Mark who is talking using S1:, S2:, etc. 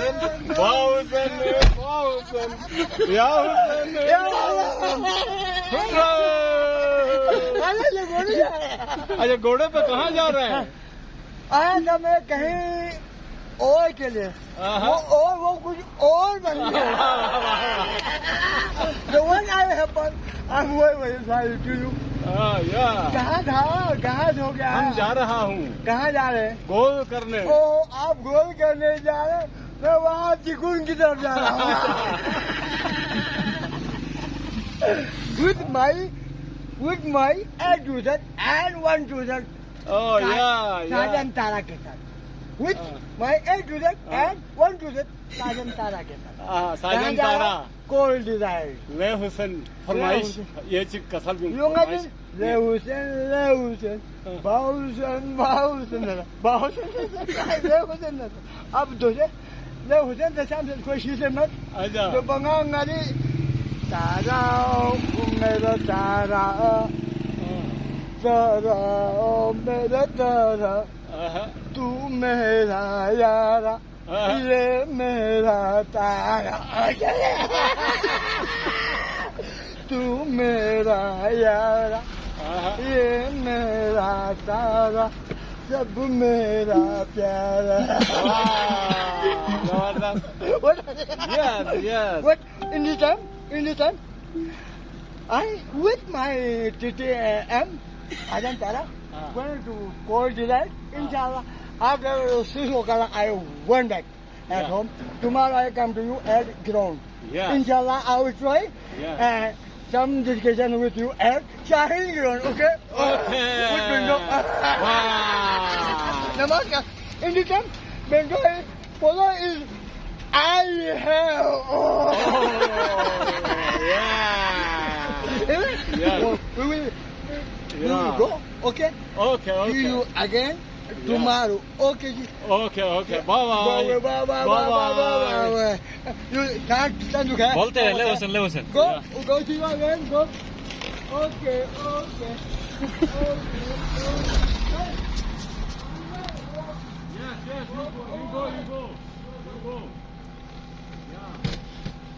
S1: Hussein. Wow, Hussein. Wow, Hussein. Yeah, Hussein. अच्छा घोड़े पे कहाँ जा रहे हैं?
S2: आया था मैं कहीं और के लिए वो कुछ और बन गया The one I have I'm very sorry to you कहाँ था कहाँ हो गया
S1: हम जा रहा हूँ
S2: कहाँ जा रहे हैं
S1: गोल करने
S2: ओ आप गोल करने जा रहे हैं मैं वहाँ चिकुन की तरफ जा रहा हूँ with my 8,000 and 1,000
S1: Oh yeah
S2: साजन तारा के साथ with my 8,000 and 1,000 साजन तारा के साथ
S1: साजन तारा
S2: कोल डिजाइन
S1: ले हुसैन फरमाइश ये चिक कसर भी
S2: ले हुसैन अब दूसरे ले हुसैन से शाम से खुशी से मत जो बंगाली तारा मेरा तारा तारा मेरा तारा तू मेरा यारा ये मेरा तारा तू मेरा यारा ये मेरा तारा सब मेरा प्यारा What in this time I with my TTM Ajahn Tara going to call tonight inshallah after 6 o'clock I went back at home tomorrow I come to you at ground inshallah I will try and some discussion with you at Shahin ground okay Namaskar in this time Bengali follow is I have we will go okay see you again tomorrow okay
S1: bye
S2: you can't stand to get
S3: बोलते हैं ले Hussain
S2: go see you again go okay
S1: Yes, you go.